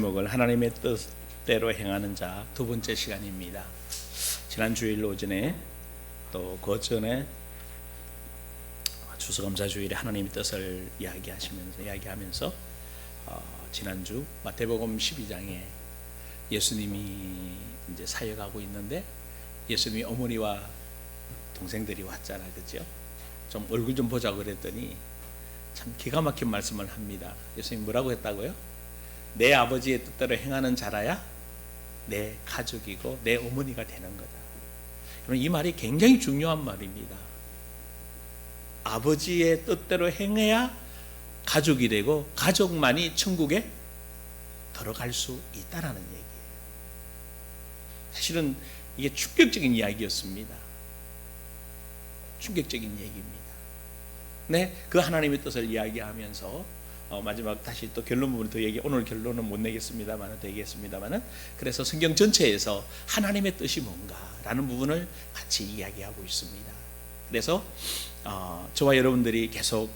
제목을 하나님의 뜻대로 행하는 자 두 번째 시간입니다. 지난 주일 오전에 또 그 전에 추수감사주일에 하나님의 뜻을 이야기하면서 지난주 마태복음 12장에 예수님이 이제 사역하고 있는데 예수님이 어머니와 동생들이 왔잖아, 그죠? 좀 얼굴 좀 보자고 그랬더니 참 기가 막힌 말씀을 합니다. 예수님이 뭐라고 했다고요? 내 아버지의 뜻대로 행하는 자라야 내 가족이고 내 어머니가 되는 거다. 이 말이 굉장히 중요한 말입니다. 아버지의 뜻대로 행해야 가족이 되고 가족만이 천국에 들어갈 수 있다라는 얘기예요. 사실은 이게 충격적인 이야기였습니다. 충격적인 얘기입니다. 네, 그 하나님의 뜻을 이야기하면서 마지막 다시 또 결론 부분을 더 오늘 결론은 못 내겠습니다만 되겠습니다만은 그래서 성경 전체에서 하나님의 뜻이 뭔가라는 부분을 같이 이야기하고 있습니다. 그래서 저와 여러분들이 계속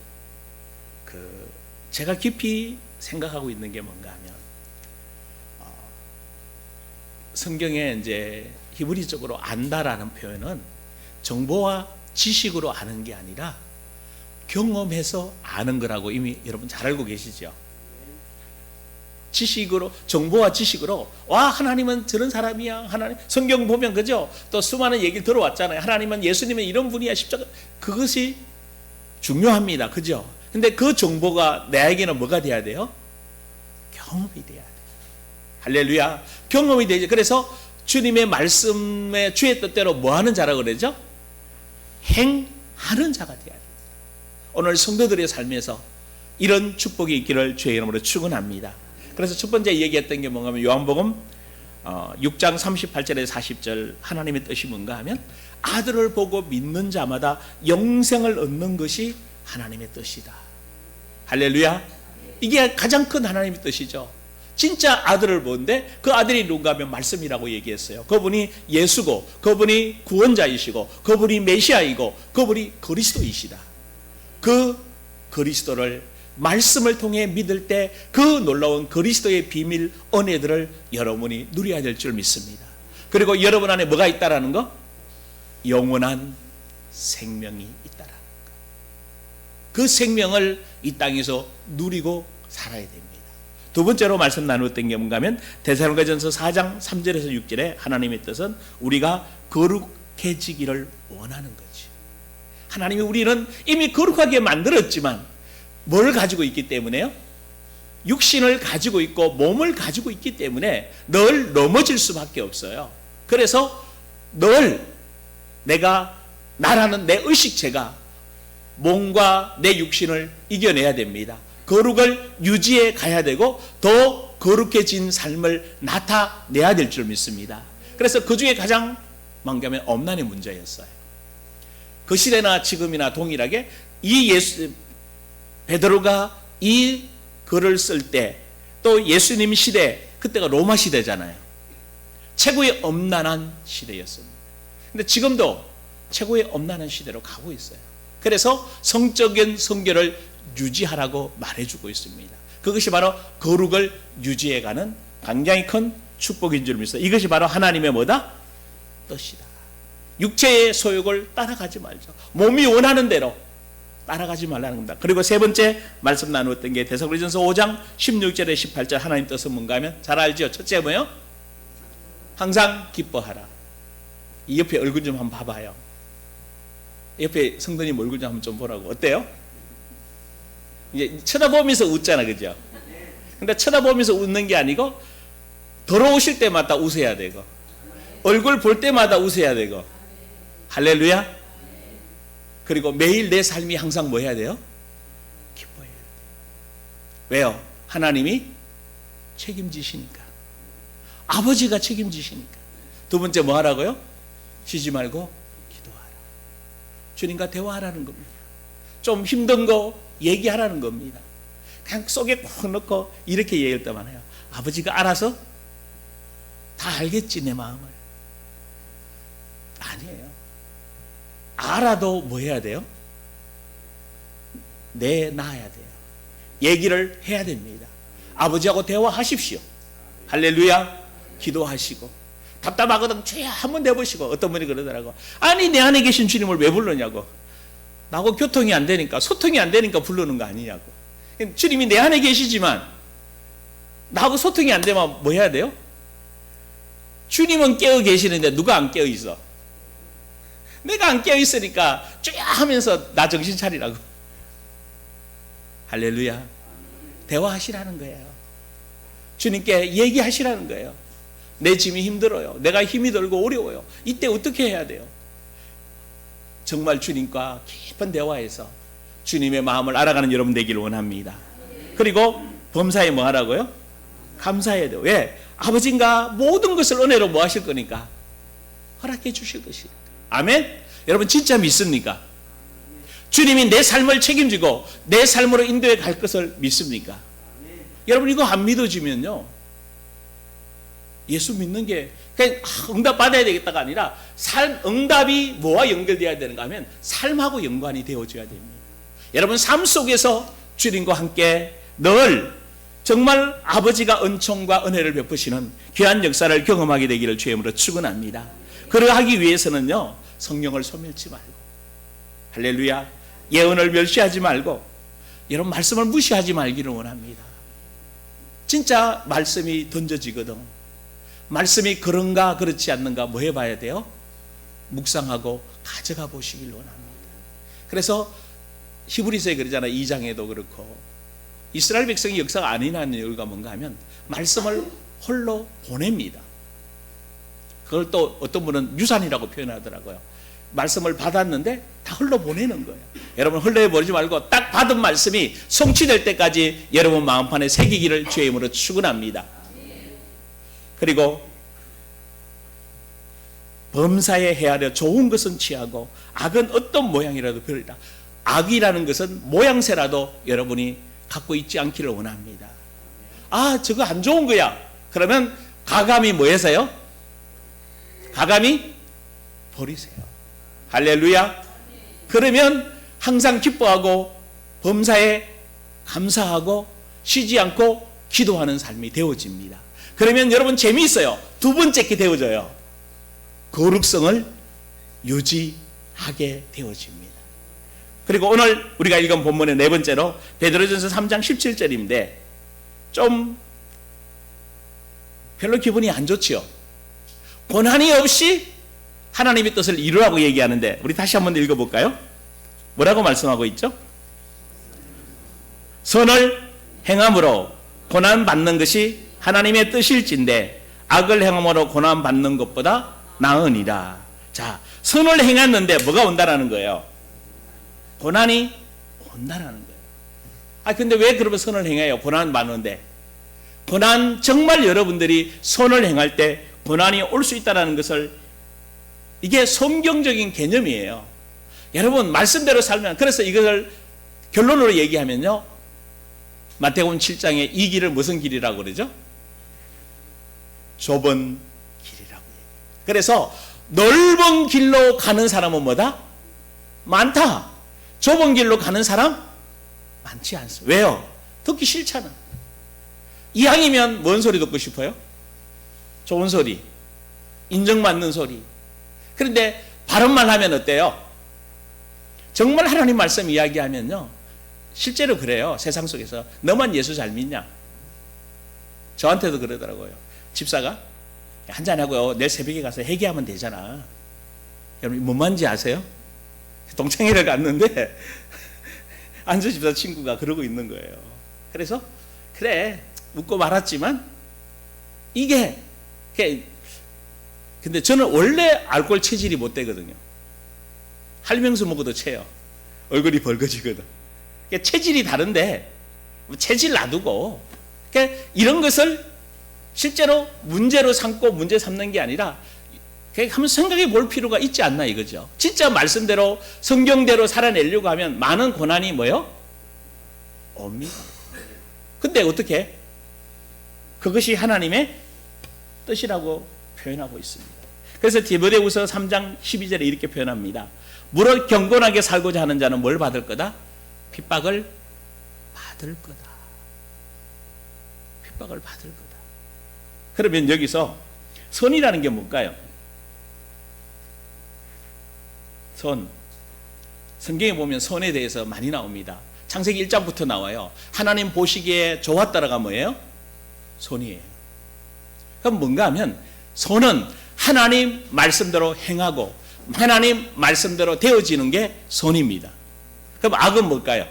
제가 깊이 생각하고 있는 게 뭔가 하면 성경에 이제 히브리적으로 안다라는 표현은 정보와 지식으로 아는 게 아니라 경험해서 아는 거라고 이미 여러분 잘 알고 계시죠? 지식으로, 정보와 지식으로, 와, 하나님은 저런 사람이야. 하나님, 성경 보면, 그죠? 또 수많은 얘기를 들어왔잖아요. 하나님은, 예수님은 이런 분이야. 십자가. 그것이 중요합니다. 그죠? 근데 그 정보가 나에게는 뭐가 돼야 돼요? 경험이 돼야 돼요. 할렐루야. 경험이 되죠. 그래서 주님의 말씀에 주의 뜻대로 뭐 하는 자라고 그러죠? 행하는 자가 돼야 돼요. 오늘 성도들의 삶에서 이런 축복이 있기를 주의 이름으로 축원합니다. 그래서 첫 번째 얘기했던 게 뭔가 하면 요한복음 6장 38절에서 40절 하나님의 뜻이 뭔가 하면 아들을 보고 믿는 자마다 영생을 얻는 것이 하나님의 뜻이다. 할렐루야. 이게 가장 큰 하나님의 뜻이죠. 진짜 아들을 보는데 그 아들이 누군가 하면 말씀이라고 얘기했어요. 그분이 예수고, 그분이 구원자이시고, 그분이 메시아이고, 그분이 그리스도이시다. 그 그리스도를 말씀을 통해 믿을 때 그 놀라운 그리스도의 비밀 은혜들을 여러분이 누려야 될 줄 믿습니다. 그리고 여러분 안에 뭐가 있다라는 거? 영원한 생명이 있다라는 거. 그 생명을 이 땅에서 누리고 살아야 됩니다. 두 번째로 말씀 나누었던 게 뭔가 하면 데살로니가전서 4장 3절에서 6절에 하나님의 뜻은 우리가 거룩해지기를 원하는 거지. 하나님이 우리는 이미 거룩하게 만들었지만 뭘 가지고 있기 때문에요? 육신을 가지고 있고 몸을 가지고 있기 때문에 늘 넘어질 수밖에 없어요. 그래서 늘 나라는 내 의식체가 몸과 내 육신을 이겨내야 됩니다. 거룩을 유지해 가야 되고 더 거룩해진 삶을 나타내야 될 줄 믿습니다. 그래서 그 중에 가장 망가면 엄난의 문제였어요. 그 시대나 지금이나 동일하게 베드로가 이 글을 쓸 때 또 예수님 시대, 그때가 로마 시대잖아요. 최고의 엄난한 시대였습니다. 근데 지금도 최고의 엄난한 시대로 가고 있어요. 그래서 성적인 성결을 유지하라고 말해주고 있습니다. 그것이 바로 거룩을 유지해가는 굉장히 큰 축복인 줄 믿습니다. 이것이 바로 하나님의 뭐다? 뜻이다. 육체의 소욕을 따라가지 말죠. 몸이 원하는 대로 따라가지 말라는 겁니다. 그리고 세 번째 말씀 나누었던 게 데살로니가전서 5장 16절에 18절 하나님 뜻은 뭔가 하면 잘 알죠? 첫째 뭐예요? 항상 기뻐하라. 이 옆에 얼굴 좀 한번 봐봐요. 옆에 성도님 얼굴 좀 한번 보라고. 어때요? 이제 쳐다보면서 웃잖아, 그죠? 근데 쳐다보면서 웃는 게 아니고 돌아오실 때마다 웃어야 되고 얼굴 볼 때마다 웃어야 되고. 할렐루야. 그리고 매일 내 삶이 항상 뭐 해야 돼요? 기뻐해야 돼요. 왜요? 하나님이 책임지시니까. 아버지가 책임지시니까. 두 번째 뭐 하라고요? 쉬지 말고 기도하라. 주님과 대화하라는 겁니다. 좀 힘든 거 얘기하라는 겁니다. 그냥 속에 꽉 넣고 이렇게 얘기할 때만 해요. 아버지가 알아서 다 알겠지, 내 마음을. 아니에요. 알아도 뭐 해야 돼요? 내놔야 돼요. 얘기를 해야 됩니다. 아버지하고 대화하십시오. 할렐루야. 기도하시고 답답하거든 주여 한번 내보시고. 어떤 분이 그러더라고. 아니 내 안에 계신 주님을 왜 부르냐고. 나하고 교통이 안 되니까, 소통이 안 되니까 부르는 거 아니냐고. 주님이 내 안에 계시지만 나하고 소통이 안 되면 뭐 해야 돼요? 주님은 깨어 계시는데 누가 안 깨어 있어? 내가 안 깨어 있으니까 주여 하면서 나 정신 차리라고. 할렐루야. 대화하시라는 거예요. 주님께 얘기하시라는 거예요. 내 짐이 힘들어요. 내가 힘이 들고 어려워요. 이때 어떻게 해야 돼요? 정말 주님과 깊은 대화에서 주님의 마음을 알아가는 여러분 되기를 원합니다. 그리고 범사에 뭐 하라고요? 감사해야 돼요. 왜? 아버지가 모든 것을 은혜로 뭐 하실 거니까? 허락해 주실 것이니까. 아멘? 여러분 진짜 믿습니까? 주님이 내 삶을 책임지고 내 삶으로 인도해 갈 것을 믿습니까? 여러분 이거 안 믿어지면요, 예수 믿는 게 그냥 응답 받아야 되겠다가 아니라 응답이 뭐와 연결되어야 되는가 하면 삶하고 연관이 되어줘야 됩니다. 여러분 삶 속에서 주님과 함께 늘 정말 아버지가 은총과 은혜를 베푸시는 귀한 역사를 경험하게 되기를 주의 이름으로 축원합니다. 그러하기 위해서는요, 성령을 소멸치 말고, 할렐루야, 예언을 멸시하지 말고, 여러분 말씀을 무시하지 말기를 원합니다. 진짜 말씀이 던져지거든. 말씀이 그런가 그렇지 않는가 뭐 해봐야 돼요? 묵상하고 가져가 보시길 원합니다. 그래서 히브리서에 그러잖아요. 2장에도 그렇고 이스라엘 백성이 역사가 아니라는 이유가 뭔가 하면 말씀을 홀로 보냅니다. 그걸 또 어떤 분은 유산이라고 표현하더라고요. 말씀을 받았는데 다 흘러 보내는 거예요. 여러분 흘러 버리지 말고 딱 받은 말씀이 성취될 때까지 여러분 마음판에 새기기를 주의 이름으로 축원합니다. 그리고 범사에 헤아려 좋은 것은 취하고 악은 어떤 모양이라도 버리라. 악이라는 것은 모양새라도 여러분이 갖고 있지 않기를 원합니다. 아, 저거 안 좋은 거야. 그러면 가감히 뭐 해서요? 가감히 버리세요. 할렐루야. 그러면 항상 기뻐하고 범사에 감사하고 쉬지 않고 기도하는 삶이 되어집니다. 그러면 여러분 재미있어요. 두 번째 게 되어져요. 거룩성을 유지하게 되어집니다. 그리고 오늘 우리가 읽은 본문의 네 번째로 베드로전서 3장 17절인데 좀 별로 기분이 안 좋지요. 고난이 없이 하나님의 뜻을 이루라고 얘기하는데 우리 다시 한번 읽어볼까요? 뭐라고 말씀하고 있죠? 선을 행함으로 고난받는 것이 하나님의 뜻일진데 악을 행함으로 고난받는 것보다 나으니라. 자, 선을 행했는데 뭐가 온다라는 거예요? 고난이 온다라는 거예요. 아, 근데 왜 그러면 선을 행해요? 고난 많은데. 고난 정말 여러분들이 선을 행할 때 고난이 올 수 있다는 것을, 이게 성경적인 개념이에요. 여러분 말씀대로 살면, 그래서 이것을 결론으로 얘기하면요, 마태복음 7장에 이 길을 무슨 길이라고 그러죠? 좁은 길이라고 얘기해요. 그래서 넓은 길로 가는 사람은 뭐다? 많다. 좁은 길로 가는 사람 많지 않습니다. 왜요? 듣기 싫잖아. 이왕이면 뭔 소리 듣고 싶어요? 좋은 소리, 인정받는 소리. 그런데 바른 말 하면 어때요? 정말 하나님 말씀 이야기하면요, 실제로 그래요. 세상 속에서 너만 예수 잘 믿냐? 저한테도 그러더라고요. 집사가 한잔하고요, 내일 새벽에 가서 회개하면 되잖아. 여러분 뭔 말인지 아세요? 동창회를 갔는데 안수 집사 친구가 그러고 있는 거예요. 그래서 그래 웃고 말았지만 이게 근데 저는 원래 알코올 체질이 못 되거든요. 할명수 먹어도 체요. 얼굴이 벌거지거든. 체질이 다른데 체질 놔두고 이런 것을 실제로 문제로 삼고 문제 삼는 게 아니라 한번 생각해 볼 필요가 있지 않나 이거죠. 진짜 말씀대로 성경대로 살아내려고 하면 많은 고난이 뭐요? 옵니다. 근데 어떻게? 그것이 하나님의 뜻이라고 표현하고 있습니다. 그래서 디모데후서 3장 12절에 이렇게 표현합니다. 무릇 경건하게 살고자 하는 자는 뭘 받을 거다? 핍박을 받을 거다. 핍박을 받을 거다. 그러면 여기서 선이라는 게 뭘까요? 선. 성경에 보면 선에 대해서 많이 나옵니다. 창세기 1장부터 나와요. 하나님 보시기에 좋았다라가 뭐예요? 선이에요. 그럼 뭔가 하면 선은 하나님 말씀대로 행하고 하나님 말씀대로 되어지는 게 선입니다. 그럼 악은 뭘까요?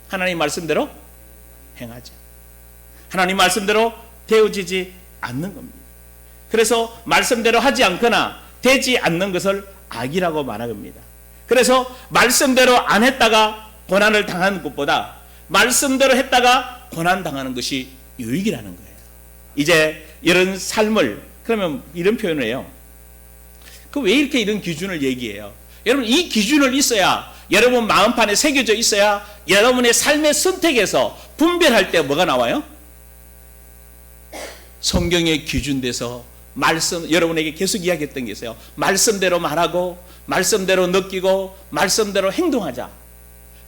하나님 말씀대로 행하죠. 하나님 말씀대로 되어지지 않는 겁니다. 그래서 말씀대로 하지 않거나 되지 않는 것을 악이라고 말합니다. 그래서 말씀대로 안 했다가 고난을 당하는 것보다 말씀대로 했다가 고난 당하는 것이 유익이라는 거예요. 이제 이런 삶을, 그러면 이런 표현을 해요. 왜 이렇게 이런 기준을 얘기해요? 여러분, 이 기준을 있어야, 여러분 마음판에 새겨져 있어야 여러분의 삶의 선택에서 분별할 때 뭐가 나와요? 성경의 기준돼서 말씀, 여러분에게 계속 이야기했던 게 있어요. 말씀대로 말하고 말씀대로 느끼고 말씀대로 행동하자.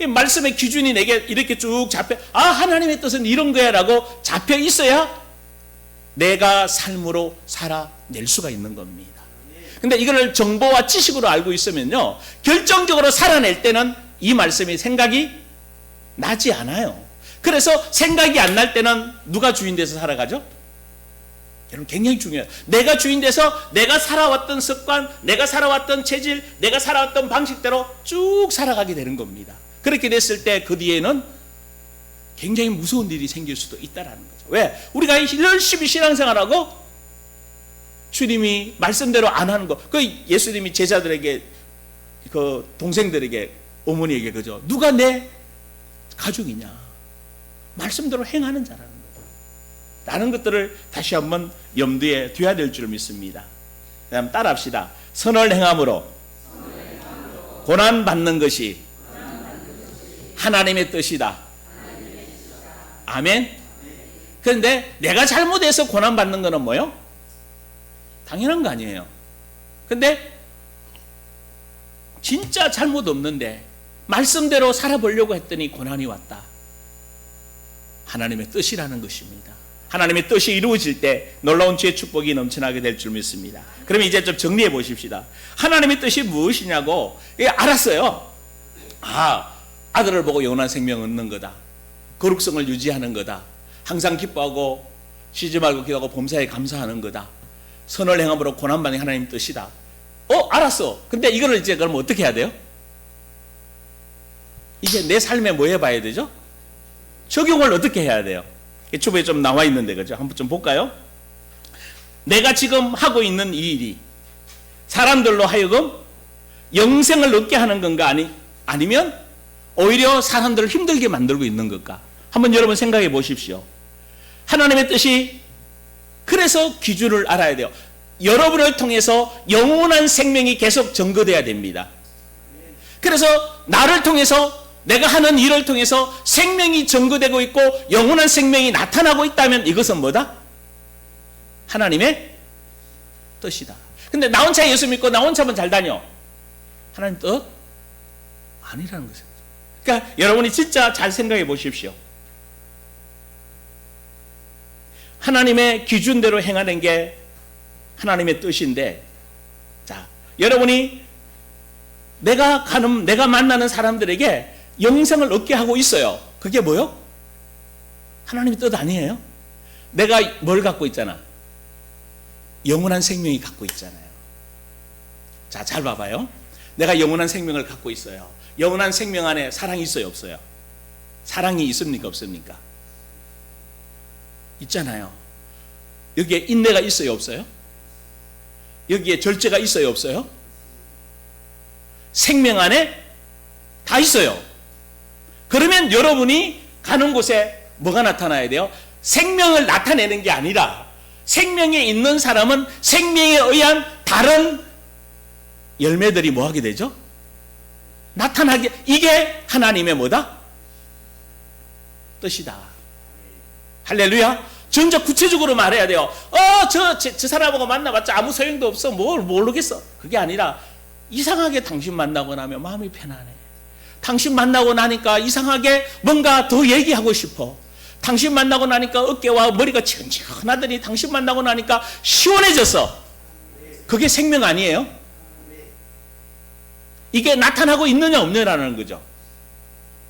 이 말씀의 기준이 내게 이렇게 쭉 잡혀, 하나님의 뜻은 이런 거야 라고 잡혀 있어야 내가 삶으로 살아낼 수가 있는 겁니다. 근데 이걸 정보와 지식으로 알고 있으면요, 결정적으로 살아낼 때는 이 말씀이 생각이 나지 않아요. 그래서 생각이 안 날 때는 누가 주인 돼서 살아가죠? 여러분, 굉장히 중요해요. 내가 주인 돼서 내가 살아왔던 습관, 내가 살아왔던 체질, 내가 살아왔던 방식대로 쭉 살아가게 되는 겁니다. 그렇게 됐을 때 그 뒤에는 굉장히 무서운 일이 생길 수도 있다라는 거죠. 왜? 우리가 열심히 신앙생활하고 주님이 말씀대로 안 하는 거, 그 예수님이 제자들에게, 그 동생들에게, 어머니에게, 그죠? 누가 내 가족이냐? 말씀대로 행하는 자라는 거죠. 라는 것들을 다시 한번 염두에 둬야 될 줄 믿습니다. 그다음 따라합시다. 선을 행함으로 고난받는 것이 하나님의 뜻이다. 아멘. 그런데 내가 잘못해서 고난받는 거는 뭐예요? 당연한 거 아니에요. 근데 진짜 잘못 없는데 말씀대로 살아보려고 했더니 고난이 왔다. 하나님의 뜻이라는 것입니다. 하나님의 뜻이 이루어질 때 놀라운 주의 축복이 넘쳐나게 될 줄 믿습니다. 그러면 이제 좀 정리해 보십시다. 하나님의 뜻이 무엇이냐고 알았어요. 아들을 보고 영원한 생명 얻는 거다. 거룩성을 유지하는 거다. 항상 기뻐하고 쉬지 말고 기도하고 범사에 감사하는 거다. 선을 행함으로 고난받는 하나님의 뜻이다. 알았어. 근데 이거를 이제 그럼 어떻게 해야 돼요? 이제 내 삶에 뭐 해봐야 되죠? 적용을 어떻게 해야 돼요? 유튜브에 좀 나와 있는데, 그죠? 한번 좀 볼까요? 내가 지금 하고 있는 이 일이 사람들로 하여금 영생을 얻게 하는 건가? 아니면 오히려 사람들을 힘들게 만들고 있는 걸까? 한번 여러분 생각해 보십시오. 하나님의 뜻이, 그래서 기준을 알아야 돼요. 여러분을 통해서 영원한 생명이 계속 증거돼야 됩니다. 그래서 나를 통해서, 내가 하는 일을 통해서 생명이 증거되고 있고 영원한 생명이 나타나고 있다면 이것은 뭐다? 하나님의 뜻이다. 근데 나 혼자 예수 믿고 나 혼자만 잘 다녀. 하나님 뜻? 아니라는 것이죠. 그러니까 여러분이 진짜 잘 생각해 보십시오. 하나님의 기준대로 행하는 게 하나님의 뜻인데, 자, 여러분이 내가 만나는 사람들에게 영생을 얻게 하고 있어요. 그게 뭐요? 하나님의 뜻 아니에요? 내가 뭘 갖고 있잖아? 영원한 생명이 갖고 있잖아요. 자, 잘 봐봐요. 내가 영원한 생명을 갖고 있어요. 영원한 생명 안에 사랑이 있어요, 없어요? 사랑이 있습니까, 없습니까? 있잖아요. 여기에 인내가 있어요, 없어요? 여기에 절제가 있어요, 없어요? 생명 안에 다 있어요. 그러면 여러분이 가는 곳에 뭐가 나타나야 돼요? 생명을 나타내는 게 아니라 생명에 있는 사람은 생명에 의한 다른 열매들이 뭐 하게 되죠? 나타나게. 이게 하나님의 뭐다? 뜻이다. 할렐루야. 진짜 구체적으로 말해야 돼요. 저 사람하고 만나봤자 아무 소용도 없어. 뭘 모르겠어. 그게 아니라 이상하게 당신 만나고 나면 마음이 편안해. 당신 만나고 나니까 이상하게 뭔가 더 얘기하고 싶어. 당신 만나고 나니까 어깨와 머리가 지근지근하더니 당신 만나고 나니까 시원해졌어. 그게 생명 아니에요? 이게 나타나고 있느냐 없느냐라는 거죠.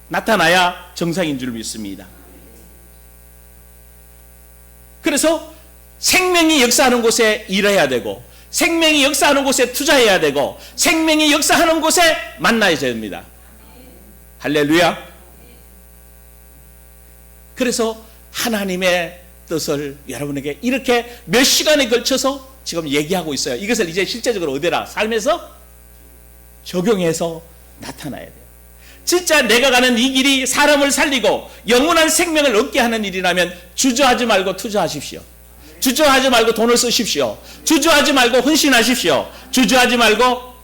나타나야 정상인 줄 믿습니다. 그래서 생명이 역사하는 곳에 일해야 되고, 생명이 역사하는 곳에 투자해야 되고, 생명이 역사하는 곳에 만나야 됩니다. 할렐루야. 그래서 하나님의 뜻을 여러분에게 이렇게 몇 시간에 걸쳐서 지금 얘기하고 있어요. 이것을 이제 실제적으로 어디라? 삶에서 적용해서 나타나야 돼요. 진짜 내가 가는 이 길이 사람을 살리고 영원한 생명을 얻게 하는 일이라면 주저하지 말고 투자하십시오. 주저하지 말고 돈을 쓰십시오. 주저하지 말고 헌신하십시오. 주저하지 말고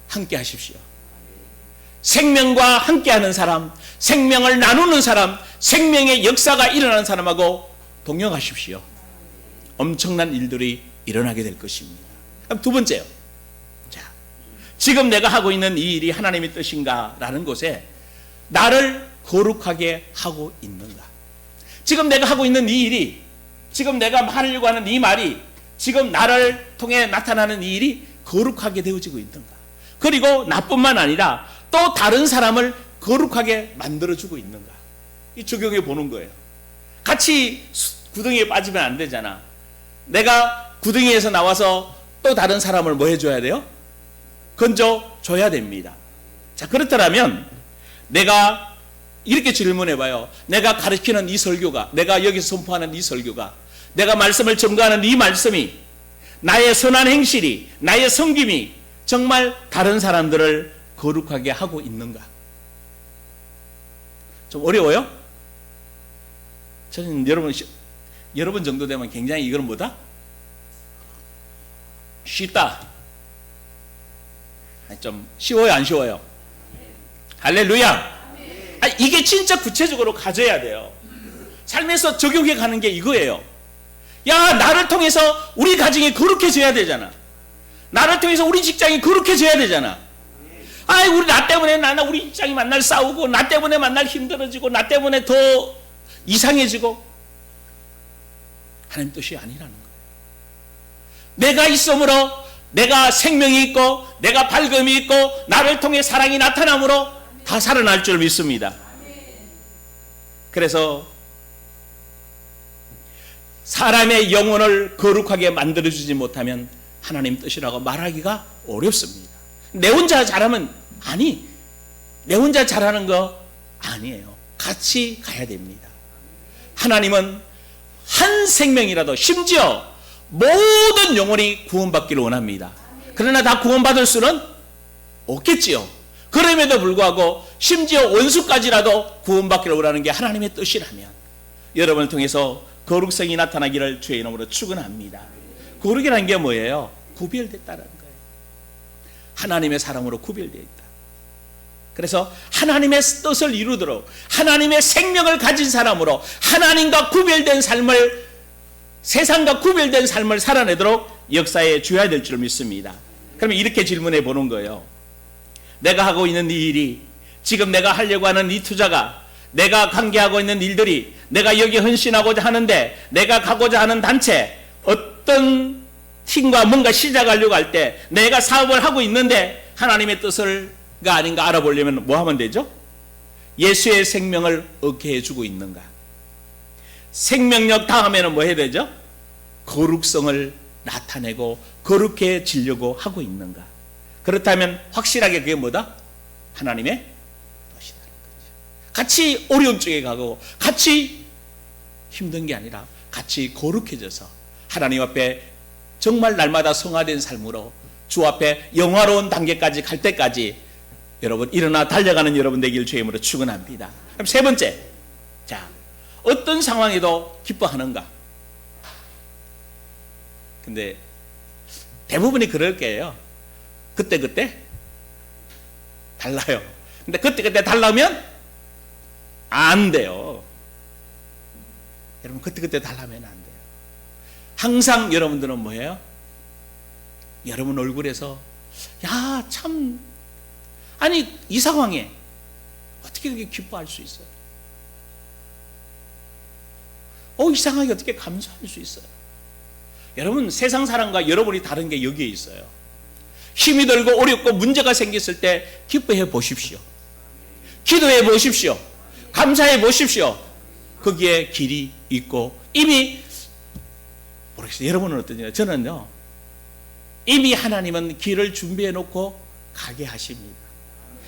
함께 하십시오. 생명과 함께하는 사람, 생명을 나누는 사람, 생명의 역사가 일어나는 사람하고 동행하십시오. 엄청난 일들이 일어나게 될 것입니다. 그럼 두 번째요. 자, 지금 내가 하고 있는 이 일이 하나님의 뜻인가? 라는 것에 나를 거룩하게 하고 있는가? 지금 내가 하고 있는 이 일이, 지금 내가 하려고 하는 이 말이, 지금 나를 통해 나타나는 이 일이 거룩하게 되어지고 있는가? 그리고 나뿐만 아니라 또 다른 사람을 거룩하게 만들어주고 있는가? 이 적용해 보는 거예요. 같이 구덩이에 빠지면 안 되잖아. 내가 구덩이에서 나와서 또 다른 사람을 뭐 해줘야 돼요? 건져줘야 됩니다. 자, 그렇다면 내가 이렇게 질문해 봐요. 내가 가르치는 이 설교가, 내가 여기서 선포하는 이 설교가, 내가 말씀을 전가하는 이 말씀이, 나의 선한 행실이, 나의 섬김이 정말 다른 사람들을 거룩하게 하고 있는가? 좀 어려워요? 저는 여러분 정도 되면 굉장히 이건 뭐다? 쉽다. 좀 쉬워요, 안 쉬워요? 할렐루야. 이게 진짜 구체적으로 가져야 돼요. 삶에서 적용해 가는 게 이거예요. 야, 나를 통해서 우리 가정이 거룩해져야 되잖아. 나를 통해서 우리 직장이 거룩해져야 되잖아. 아이, 우리 나 때문에 우리 직장이 만날 싸우고, 나 때문에 만날 힘들어지고, 나 때문에 더 이상해지고, 하나님 뜻이 아니라는 거예요. 내가 있으므로, 내가 생명이 있고, 내가 밝음이 있고, 나를 통해 사랑이 나타남으로 다 살아날 줄 믿습니다. 그래서 사람의 영혼을 거룩하게 만들어주지 못하면 하나님 뜻이라고 말하기가 어렵습니다. 내 혼자 잘하면 내 혼자 잘하는 거 아니에요. 같이 가야 됩니다. 하나님은 한 생명이라도, 심지어 모든 영혼이 구원받기를 원합니다. 그러나 다 구원받을 수는 없겠지요. 그럼에도 불구하고 심지어 원수까지라도 구원받기를 원하는 게 하나님의 뜻이라면 여러분을 통해서 거룩성이 나타나기를 주의 이름으로 축원합니다. 거룩이라는 게 뭐예요? 구별됐다는 거예요. 하나님의 사람으로 구별되어 있다. 그래서 하나님의 뜻을 이루도록 하나님의 생명을 가진 사람으로 하나님과 구별된 삶을, 세상과 구별된 삶을 살아내도록 역사에 줘야 될 줄 믿습니다. 그러면 이렇게 질문해 보는 거예요. 내가 하고 있는 이 일이, 지금 내가 하려고 하는 이 투자가, 내가 관계하고 있는 일들이, 내가 여기 헌신하고자 하는데, 내가 가고자 하는 단체, 어떤 팀과 뭔가 시작하려고 할 때 내가 사업을 하고 있는데 하나님의 뜻을가 아닌가 알아보려면 뭐 하면 되죠? 예수의 생명을 얻게 해주고 있는가? 생명력 다음에는 뭐 해야 되죠? 거룩성을 나타내고 거룩해지려고 하고 있는가? 그렇다면 확실하게 그게 뭐다? 하나님의 뜻이라는 거죠. 같이 어려움 쪽에 가고 같이 힘든 게 아니라 같이 거룩해져서 하나님 앞에 정말 날마다 성화된 삶으로 주 앞에 영화로운 단계까지 갈 때까지 여러분 일어나 달려가는 여러분 되길 주의 이름으로 축원합니다. 그럼 세 번째, 자, 어떤 상황에도 기뻐하는가? 근데 대부분이 그럴 거예요. 그때 달라요. 근데 그때 달라면 안 돼요. 여러분 그때 달라면 안 돼요. 항상 여러분들은 뭐예요? 여러분 얼굴에서 야, 참, 아니 이 상황에 어떻게 그렇게 기뻐할 수 있어요? 이상하게 어떻게 감사할 수 있어요? 여러분, 세상 사람과 여러분이 다른 게 여기에 있어요. 힘이 들고 어렵고 문제가 생겼을 때 기뻐해 보십시오. 기도해 보십시오. 감사해 보십시오. 거기에 길이 있고 이미 모르겠어요. 여러분은 어떠냐? 저는요, 이미 하나님은 길을 준비해 놓고 가게 하십니다.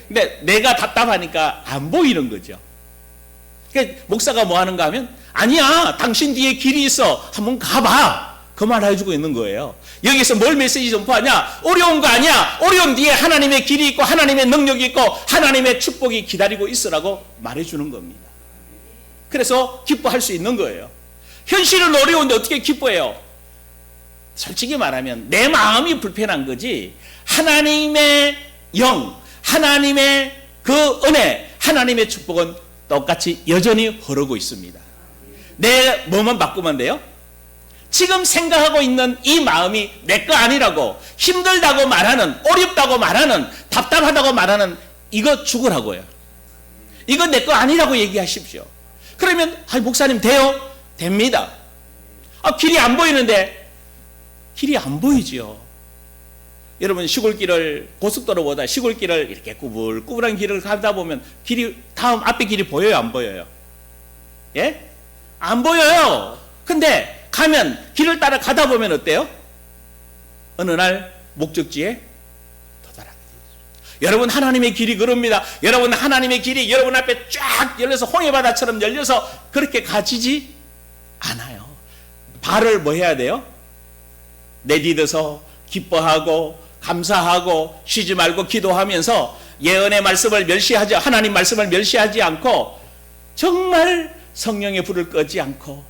근데 내가 답답하니까 안 보이는 거죠. 그러니까 목사가 뭐 하는가 하면, 아니야, 당신 뒤에 길이 있어, 한번 가봐, 그 말 해주고 있는 거예요. 여기서 뭘 메시지 전파하냐? 어려운 거 아니야. 어려운 뒤에 하나님의 길이 있고 하나님의 능력이 있고 하나님의 축복이 기다리고 있으라고 말해주는 겁니다. 그래서 기뻐할 수 있는 거예요. 현실은 어려운데 어떻게 기뻐해요? 솔직히 말하면 내 마음이 불편한 거지, 하나님의 영, 하나님의 그 은혜, 하나님의 축복은 똑같이 여전히 흐르고 있습니다. 내 뭐만 바꾸면 돼요? 지금 생각하고 있는 이 마음이 내 거 아니라고, 힘들다고 말하는, 어렵다고 말하는, 답답하다고 말하는 이거 죽으라고요. 이거 내 거 아니라고 얘기하십시오. 그러면 목사님 돼요? 됩니다. 길이 안 보이는데, 길이 안 보이지요. 여러분, 시골길을, 고속도로보다 시골길을 이렇게 꾸불꾸불한 길을 가다 보면 길이, 다음 앞에 길이 보여요, 안 보여요? 예? 안 보여요. 근데 가면, 길을 따라 가다 보면 어때요? 어느 날 목적지에 도달하게 되죠. 여러분, 하나님의 길이 그럽니다. 여러분, 하나님의 길이 여러분 앞에 쫙 열려서 홍해바다처럼 열려서 그렇게 가지지 않아요. 발을 뭐 해야 돼요? 내딛어서 기뻐하고 감사하고 쉬지 말고 기도하면서 예언의 말씀을 멸시하지, 하나님 말씀을 멸시하지 않고 정말 성령의 불을 끄지 않고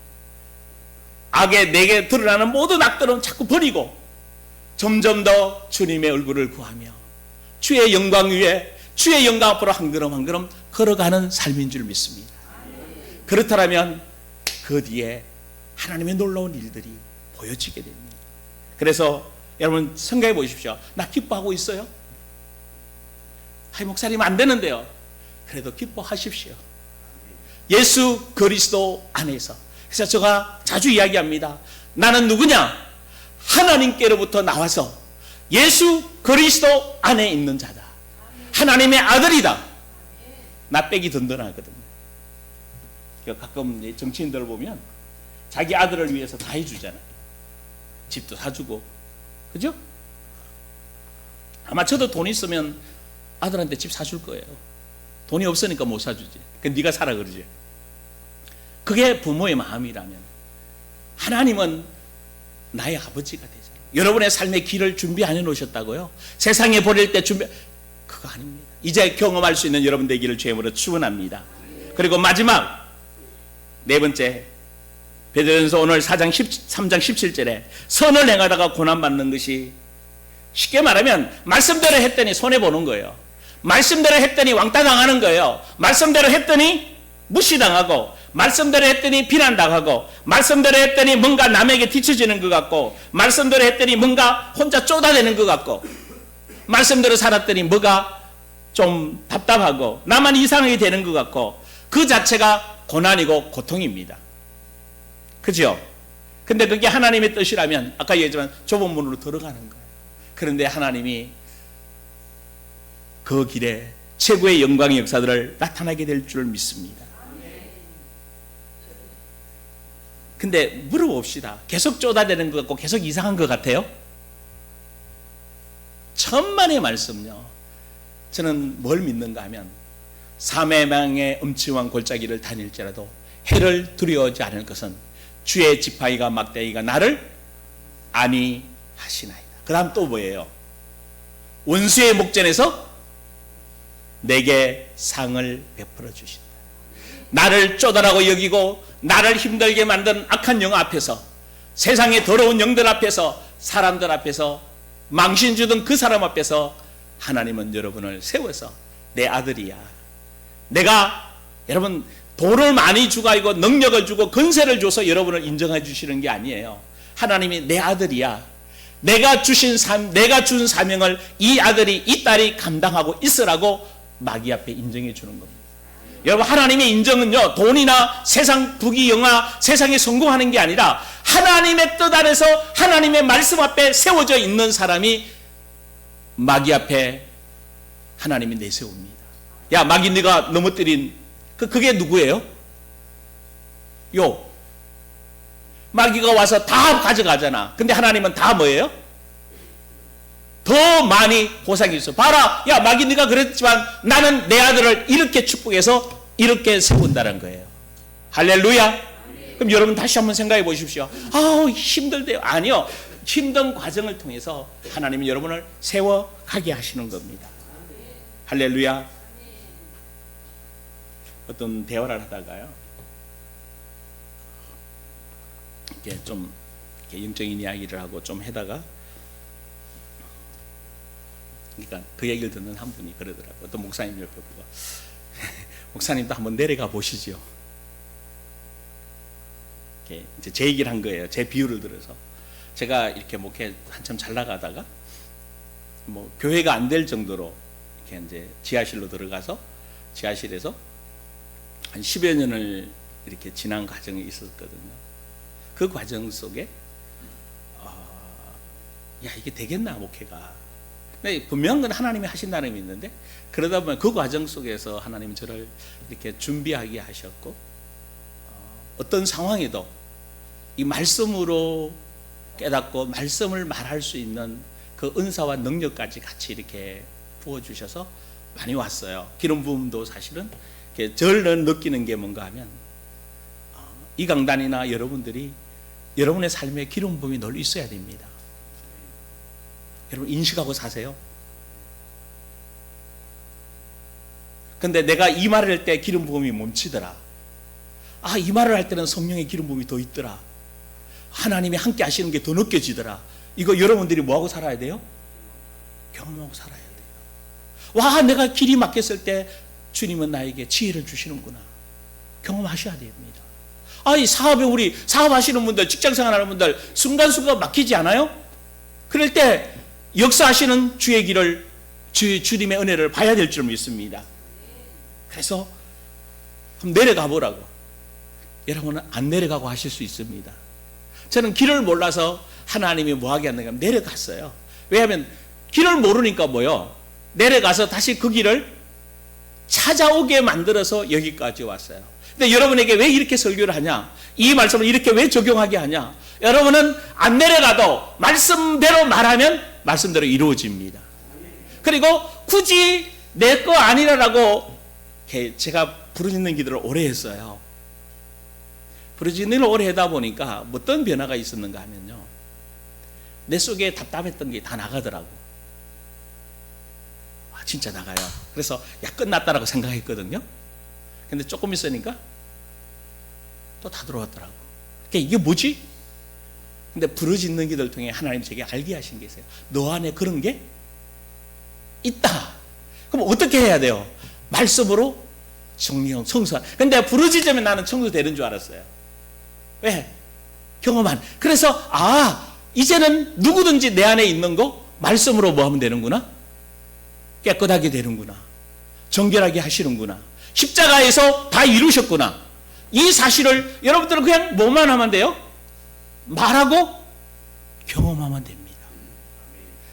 악에 내게 드러나는 모든 악들은 자꾸 버리고 점점 더 주님의 얼굴을 구하며 주의 영광 위에, 주의 영광 앞으로 한 걸음 한 걸음 걸어가는 삶인 줄 믿습니다. 그렇다면 그 뒤에 하나님의 놀라운 일들이 보여지게 됩니다. 그래서 여러분 생각해 보십시오. 나 기뻐하고 있어요? 목사님 안 되는데요. 그래도 기뻐하십시오. 예수 그리스도 안에서. 그래서 제가 자주 이야기합니다. 나는 누구냐? 하나님께로부터 나와서 예수 그리스도 안에 있는 자다. 하나님의 아들이다. 나 빼기 든든하거든요. 가끔 정치인들 보면 자기 아들을 위해서 다 해주잖아요. 집도 사주고, 그죠? 아마 저도 돈 있으면 아들한테 집 사줄 거예요. 돈이 없으니까 못 사주지. 네가 사라 그러지. 그게 부모의 마음이라면 하나님은 나의 아버지가 되잖아요. 여러분의 삶의 길을 준비해 놓으셨다고요? 세상에 버릴 때 그거 아닙니다. 이제 경험할 수 있는 여러분 되기를 주님으로 축원합니다. 그리고 마지막 네 번째, 베드로전서 오늘 3장 17절에 선을 행하다가 고난받는 것이, 쉽게 말하면 말씀대로 했더니 손해보는 거예요. 말씀대로 했더니 왕따 당하는 거예요. 말씀대로 했더니 무시당하고, 말씀대로 했더니 비난당하고, 말씀대로 했더니 뭔가 남에게 뒤처지는 것 같고, 말씀대로 했더니 뭔가 혼자 쪼다대는 것 같고, 말씀대로 살았더니 뭐가 좀 답답하고 나만 이상하게 되는 것 같고, 그 자체가 고난이고 고통입니다. 그죠? 근데 그게 하나님의 뜻이라면 아까 얘기했지만 좁은 문으로 들어가는 거예요. 그런데 하나님이 그 길에 최고의 영광의 역사들을 나타나게 될 줄 믿습니다. 근데 물어봅시다. 계속 쪼다대는 것 같고 계속 이상한 것 같아요? 천만의 말씀요. 저는 뭘 믿는가 하면 사매망의 음침한 골짜기를 다닐지라도 해를 두려워하지 않을 것은 주의 지팡이가 막대기가 나를 안위하시나이다. 그 다음 또 뭐예요? 원수의 목전에서 내게 상을 베풀어 주신다. 나를 쪼다라고 여기고 나를 힘들게 만든 악한 영 앞에서, 세상의 더러운 영들 앞에서, 사람들 앞에서, 망신 주던 그 사람 앞에서 하나님은 여러분을 세워서 내 아들이야. 내가 여러분 돈을 많이 주고 아니고 능력을 주고 건세를 줘서 여러분을 인정해 주시는 게 아니에요. 하나님이 내 아들이야. 내가 준 사명을 이 아들이, 이 딸이 감당하고 있으라고 마귀 앞에 인정해 주는 겁니다. 여러분, 하나님의 인정은요, 돈이나 세상 부귀 영화, 세상에 성공하는 게 아니라 하나님의 뜻 안에서 하나님의 말씀 앞에 세워져 있는 사람이 마귀 앞에 하나님이 내세웁니다. 야, 마귀 네가 넘어뜨린 그게 누구예요? 요 마귀가 와서 다 가져가잖아. 근데 하나님은 다 뭐예요? 더 많이 보상이 있어. 봐라, 야, 마귀 네가 그랬지만 나는 내 아들을 이렇게 축복해서 이렇게 세운다는 거예요. 할렐루야. 그럼 여러분 다시 한번 생각해 보십시오. 아우, 힘들대요. 아니요, 힘든 과정을 통해서 하나님이 여러분을 세워가게 하시는 겁니다. 할렐루야. 어떤 대화를 하다가요, 이렇게 좀 이렇게 영적인 이야기를 하고 좀 하다가, 그러니까 그 얘기를 듣는 한 분이 그러더라고요. 어떤 목사님 옆에 보고, 목사님도 한번 내려가 보시죠. 이렇게 이제 제 얘기를 한 거예요. 제 비유를 들어서. 제가 이렇게 목회 한참 잘 나가다가 뭐 교회가 안 될 정도로 이렇게 이제 지하실로 들어가서 지하실에서 한 10여 년을 이렇게 지난 과정이 있었거든요. 그 과정 속에 야, 이게 되겠나 목회가. 근데 분명한 건 하나님이 하신다는 게 있는데, 그러다 보면 그 과정 속에서 하나님은 저를 이렇게 준비하게 하셨고, 어떤 상황에도 이 말씀으로 깨닫고 말씀을 말할 수 있는 그 은사와 능력까지 같이 이렇게 부어주셔서 많이 왔어요. 기름 부음도 사실은 저를 느끼는 게 뭔가 하면, 이 강단이나 여러분들이 여러분의 삶에 기름 부음이 늘 있어야 됩니다. 여러분 인식하고 사세요. 근데 내가 이 말을 할 때 기름 부음이 멈추더라. 아, 이 말을 할 때는 성령의 기름 부음이 더 있더라. 하나님이 함께 하시는 게 더 느껴지더라. 이거 여러분들이 뭐하고 살아야 돼요? 경험하고 살아야 돼요. 와, 내가 길이 막혔을 때 주님은 나에게 지혜를 주시는구나. 경험하셔야 됩니다. 아, 이 사업에 우리 사업하시는 분들, 직장생활하는 분들 순간순간 막히지 않아요? 그럴 때 역사하시는 주의 길을, 주님의 은혜를 봐야 될 줄 믿습니다. 그래서 한번 내려가 보라고. 여러분은 안 내려가고 하실 수 있습니다. 저는 길을 몰라서 하나님이 뭐하게 하는가 하면 내려갔어요. 왜냐하면 길을 모르니까 뭐요? 내려가서 다시 그 길을 찾아오게 만들어서 여기까지 왔어요. 근데 여러분에게 왜 이렇게 설교를 하냐? 이 말씀을 이렇게 왜 적용하게 하냐? 여러분은 안 내려가도 말씀대로 말하면 말씀대로 이루어집니다. 그리고 굳이 내 거 아니라라고, 제가 부르짖는 기도를 오래 했어요. 부르짖는 일 오래 하다 보니까 어떤 변화가 있었는가 하면요, 내 속에 답답했던 게 다 나가더라고. 진짜 나가요. 그래서 야, 끝났다라고 생각했거든요. 근데 조금 있으니까 또 다 들어왔더라고. 그러니까 이게 뭐지? 근데 부르짖는 기도를 통해 하나님 제게 알게 하신 게 있어요. 너 안에 그런 게 있다. 그럼 어떻게 해야 돼요? 말씀으로 정령 청소. 근데 부르짖으면 나는 청소되는 줄 알았어요. 왜? 경험한. 그래서 이제는 누구든지 내 안에 있는 거 말씀으로 뭐 하면 되는구나? 깨끗하게 되는구나. 정결하게 하시는구나. 십자가에서 다 이루셨구나. 이 사실을 여러분들은 그냥 뭐만 하면 돼요? 말하고 경험하면 됩니다.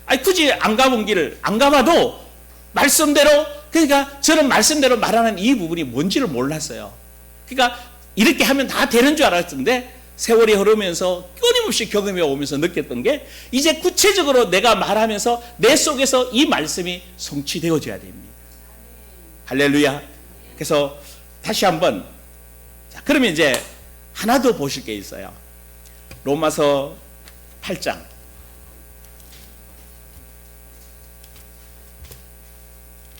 아니, 굳이 안 가본 길을 안 가봐도 말씀대로, 그러니까 저는 말씀대로 말하는 이 부분이 뭔지를 몰랐어요. 그러니까 이렇게 하면 다 되는 줄 알았는데 세월이 흐르면서 끊임없이 경험이 오면서 느꼈던 게, 이제 구체적으로 내가 말하면서 내 속에서 이 말씀이 성취되어져야 됩니다. 할렐루야. 그래서 다시 한번, 자, 그러면 이제 하나 더 보실 게 있어요. 로마서 8장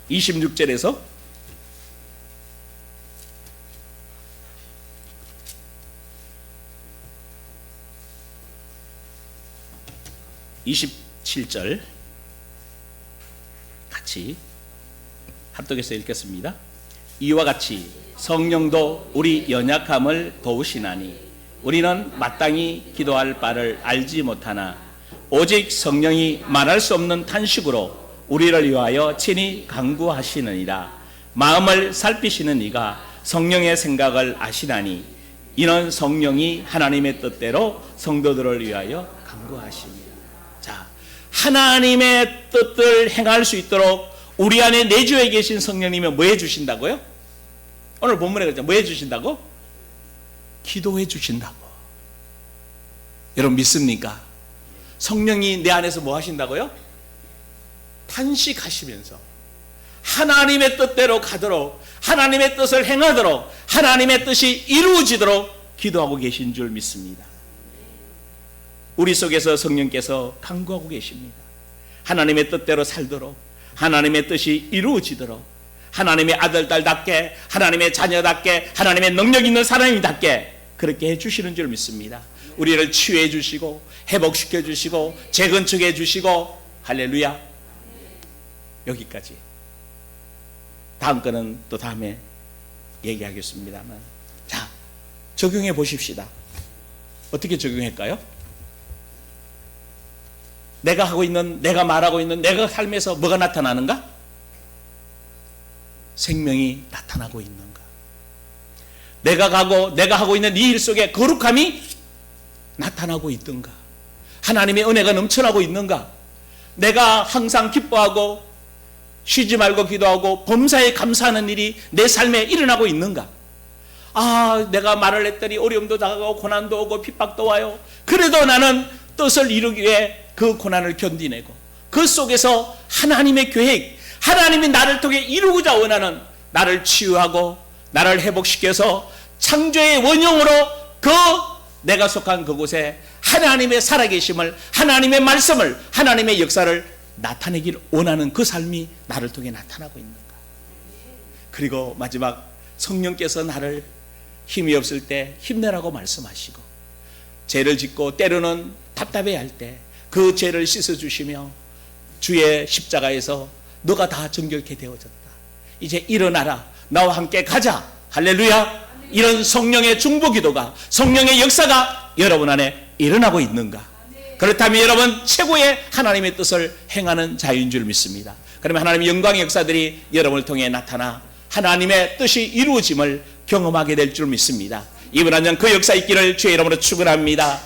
26절에서 27절 같이 합독해서 읽겠습니다. 이와 같이 성령도 우리 연약함을 도우시나니 우리는 마땅히 기도할 바를 알지 못하나 오직 성령이 말할 수 없는 탄식으로 우리를 위하여 친히 간구하시느니라. 마음을 살피시는 이가 성령의 생각을 아시나니 이는 성령이 하나님의 뜻대로 성도들을 위하여 간구하십니다. 자, 하나님의 뜻을 행할 수 있도록 우리 안에 내주에 계신 성령님이 뭐 해주신다고요? 오늘 본문에 그랬죠. 뭐 해주신다고? 기도해 주신다고. 여러분 믿습니까? 성령이 내 안에서 뭐 하신다고요? 탄식하시면서 하나님의 뜻대로 가도록, 하나님의 뜻을 행하도록, 하나님의 뜻이 이루어지도록 기도하고 계신 줄 믿습니다. 우리 속에서 성령께서 간구하고 계십니다. 하나님의 뜻대로 살도록, 하나님의 뜻이 이루어지도록, 하나님의 아들, 딸답게, 하나님의 자녀답게, 하나님의 능력 있는 사람이답게 그렇게 해주시는 줄 믿습니다. 우리를 치유해 주시고 회복시켜 주시고 재건축해 주시고, 할렐루야. 여기까지. 다음 거는 또 다음에 얘기하겠습니다만, 자, 적용해 보십시다. 어떻게 적용할까요? 내가 하고 있는, 내가 말하고 있는 내가 삶에서 뭐가 나타나는가? 생명이 나타나고 있는가? 내가 하고 있는 이 일 속에 거룩함이 나타나고 있던가? 하나님의 은혜가 넘쳐나고 있는가? 내가 항상 기뻐하고 쉬지 말고 기도하고 범사에 감사하는 일이 내 삶에 일어나고 있는가? 아, 내가 말을 했더니 어려움도 다가오고 고난도 오고 핍박도 와요. 그래도 나는 뜻을 이루기 위해 그 고난을 견디내고 그 속에서 하나님의 계획, 하나님이 나를 통해 이루고자 원하는, 나를 치유하고 나를 회복시켜서 창조의 원형으로 그 내가 속한 그곳에 하나님의 살아계심을, 하나님의 말씀을, 하나님의 역사를 나타내길 원하는 그 삶이 나를 통해 나타나고 있는가? 그리고 마지막, 성령께서 나를 힘이 없을 때 힘내라고 말씀하시고, 죄를 짓고 때로는 답답해할 때 그 죄를 씻어주시며 주의 십자가에서 너가 다 정결케 되어졌다, 이제 일어나라, 나와 함께 가자, 할렐루야. 이런 성령의 중보기도가, 성령의 역사가 여러분 안에 일어나고 있는가? 그렇다면 여러분 최고의 하나님의 뜻을 행하는 자유인 줄 믿습니다. 그러면 하나님의 영광의 역사들이 여러분을 통해 나타나 하나님의 뜻이 이루어짐을 경험하게 될 줄 믿습니다. 이번 한 년 그 역사 있기를 주의 이름으로 축원합니다.